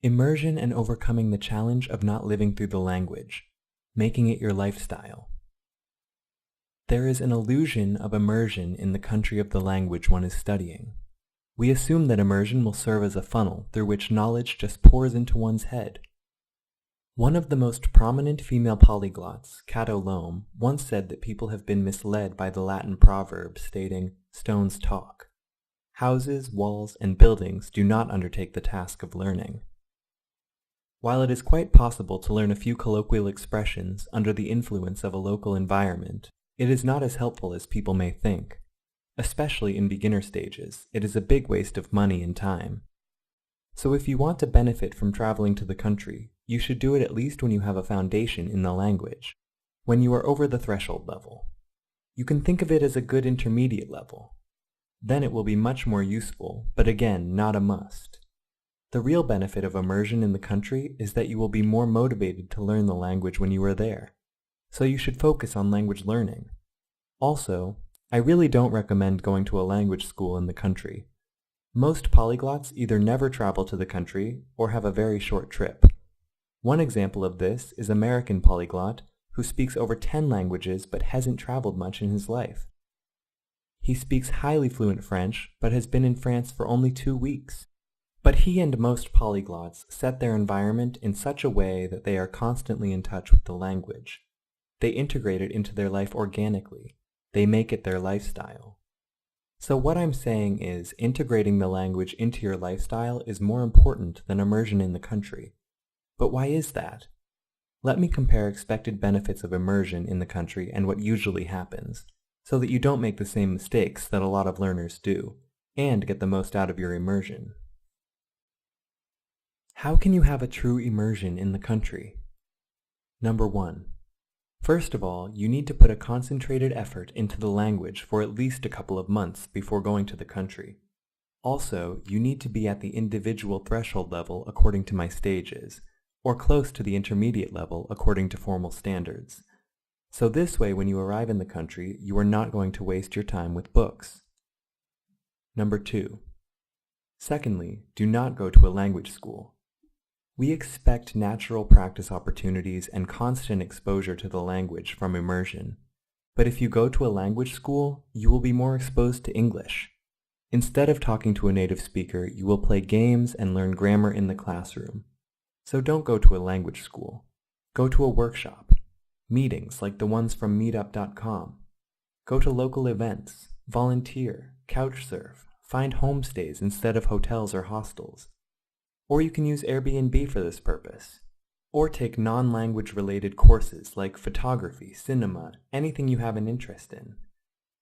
Immersion and overcoming the challenge of not living through the language, making it your lifestyle. There is an illusion of immersion in the country of the language one is studying. We assume that immersion will serve as a funnel through which knowledge just pours into one's head. One of the most prominent female polyglots, Cato Loam, once said that people have been misled by the Latin proverb stating, "Stones talk." Houses, walls, and buildings do not undertake the task of learning. While it is quite possible to learn a few colloquial expressions under the influence of a local environment, it is not as helpful as people may think. Especially in beginner stages, it is a big waste of money and time. So if you want to benefit from traveling to the country, you should do it at least when you have a foundation in the language, when you are over the threshold level. You can think of it as a good intermediate level. Then it will be much more useful, but again, not a must. The real benefit of immersion in the country is that you will be more motivated to learn the language when you are there. So you should focus on language learning. Also, I really don't recommend going to a language school in the country. Most polyglots either never travel to the country or have a very short trip. One example of this is American polyglot who speaks over 10 languages but hasn't traveled much in his life. He speaks highly fluent French but has been in France for only 2 weeks. But he and most polyglots set their environment in such a way that they are constantly in touch with the language. They integrate it into their life organically. They make it their lifestyle. So what I'm saying is integrating the language into your lifestyle is more important than immersion in the country. But why is that? Let me compare expected benefits of immersion in the country and what usually happens, so that you don't make the same mistakes that a lot of learners do, and get the most out of your immersion. How can you have a true immersion in the country? Number 1. First of all, you need to put a concentrated effort into the language for at least a couple of months before going to the country. Also, you need to be at the individual threshold level according to my stages, or close to the intermediate level according to formal standards. So this way, when you arrive in the country, you are not going to waste your time with books. Number 2. Secondly, do not go to a language school. We expect natural practice opportunities and constant exposure to the language from immersion. But if you go to a language school, you will be more exposed to English. Instead of talking to a native speaker, you will play games and learn grammar in the classroom. So don't go to a language school. Go to a workshop. Meetings like the ones from meetup.com. Go to local events. Volunteer. Couchsurf. Find homestays instead of hotels or hostels. Or you can use Airbnb for this purpose. Or take non-language related courses like photography, cinema, anything you have an interest in.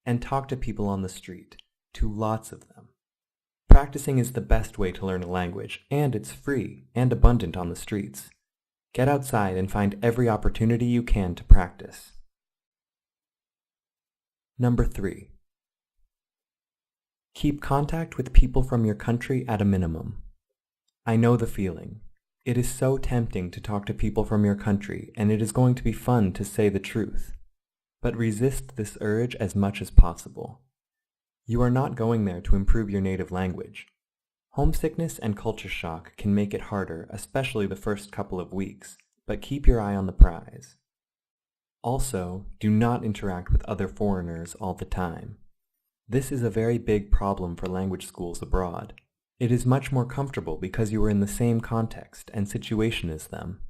And talk to people on the street, to lots of them. Practicing is the best way to learn a language, and it's free and abundant on the streets. Get outside and find every opportunity you can to practice. Number 3. Keep contact with people from your country at a minimum. I know the feeling. It is so tempting to talk to people from your country, and it is going to be fun to say the truth. But resist this urge as much as possible. You are not going there to improve your native language. Homesickness and culture shock can make it harder, especially the first couple of weeks, but keep your eye on the prize. Also, do not interact with other foreigners all the time. This is a very big problem for language schools abroad. It is much more comfortable because you are in the same context and situation as them.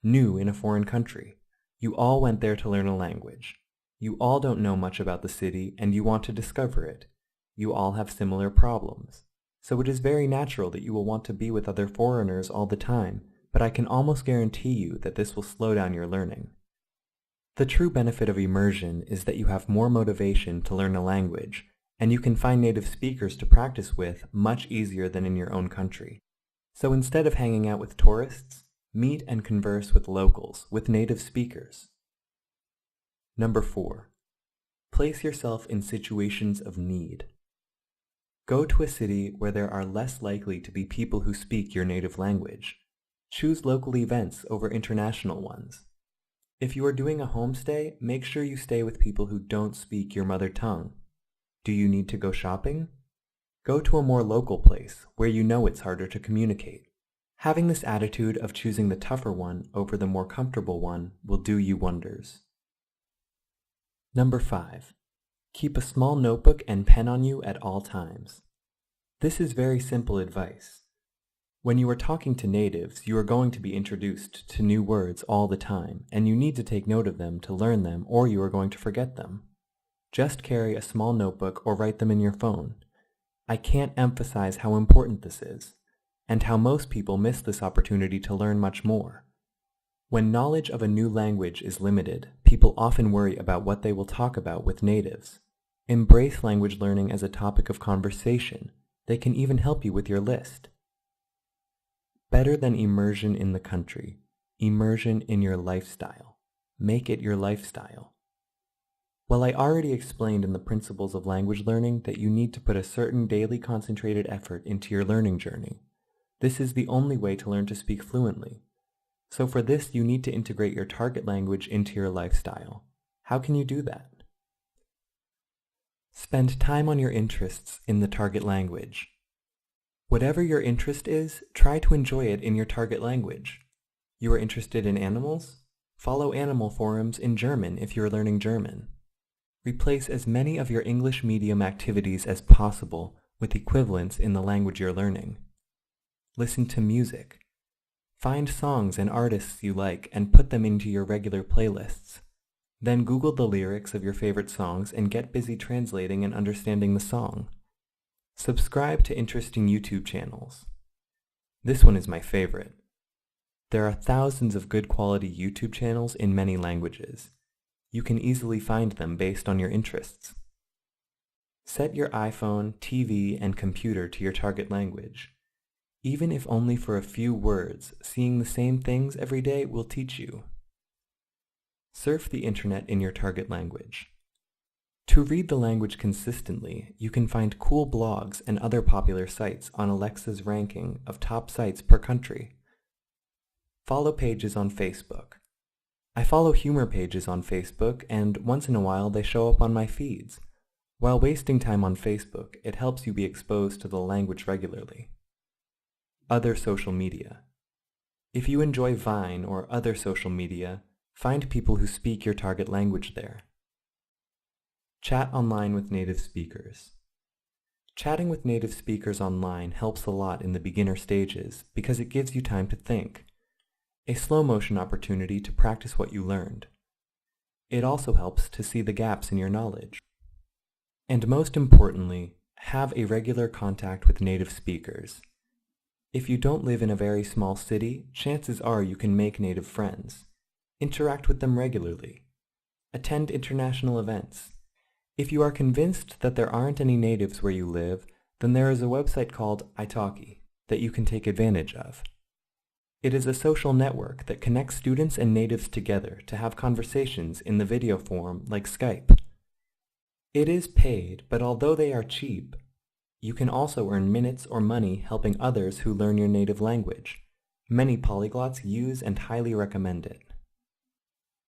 New in a foreign country. You all went there to learn a language. You all don't know much about the city and you want to discover it. You all have similar problems. So it is very natural that you will want to be with other foreigners all the time, but I can almost guarantee you that this will slow down your learning. The true benefit of immersion is that you have more motivation to learn a language, and you can find native speakers to practice with much easier than in your own country. So instead of hanging out with tourists, meet and converse with locals, with native speakers. Number 4. Place yourself in situations of need. Go to a city where there are less likely to be people who speak your native language. Choose local events over international ones. If you are doing a homestay, make sure you stay with people who don't speak your mother tongue. Do you need to go shopping? Go to a more local place where you know it's harder to communicate. Having this attitude of choosing the tougher one over the more comfortable one will do you wonders. Number 5. Keep a small notebook and pen on you at all times. This is very simple advice. When you are talking to natives, you are going to be introduced to new words all the time, and you need to take note of them to learn them, or you are going to forget them. Just carry a small notebook or write them in your phone. I can't emphasize how important this is, and how most people miss this opportunity to learn much more. When knowledge of a new language is limited, people often worry about what they will talk about with natives. Embrace language learning as a topic of conversation. They can even help you with your list. Better than immersion in the country, immersion in your lifestyle. Make it your lifestyle. While I already explained in the principles of language learning that you need to put a certain daily concentrated effort into your learning journey, this is the only way to learn to speak fluently. So for this, you need to integrate your target language into your lifestyle. How can you do that? Spend time on your interests in the target language. Whatever your interest is, try to enjoy it in your target language. You are interested in animals? Follow animal forums in German if you are learning German. Replace as many of your English medium activities as possible with equivalents in the language you're learning. Listen to music. Find songs and artists you like and put them into your regular playlists. Then Google the lyrics of your favorite songs and get busy translating and understanding the song. Subscribe to interesting YouTube channels. This one is my favorite. There are thousands of good quality YouTube channels in many languages. You can easily find them based on your interests. Set your iPhone, TV, and computer to your target language. Even if only for a few words, seeing the same things every day will teach you. Surf the internet in your target language. To read the language consistently, you can find cool blogs and other popular sites on Alexa's ranking of top sites per country. Follow pages on Facebook. I follow humor pages on Facebook, and once in a while they show up on my feeds. While wasting time on Facebook, it helps you be exposed to the language regularly. Other social media. If you enjoy Vine or other social media, find people who speak your target language there. Chat online with native speakers. Chatting with native speakers online helps a lot in the beginner stages because it gives you time to think. A slow motion opportunity to practice what you learned. It also helps to see the gaps in your knowledge. And most importantly, have a regular contact with native speakers. If you don't live in a very small city, chances are you can make native friends. Interact with them regularly. Attend international events. If you are convinced that there aren't any natives where you live, then there is a website called italki that you can take advantage of. It is a social network that connects students and natives together to have conversations in the video form like Skype. It is paid, but although they are cheap, you can also earn minutes or money helping others who learn your native language. Many polyglots use and highly recommend it.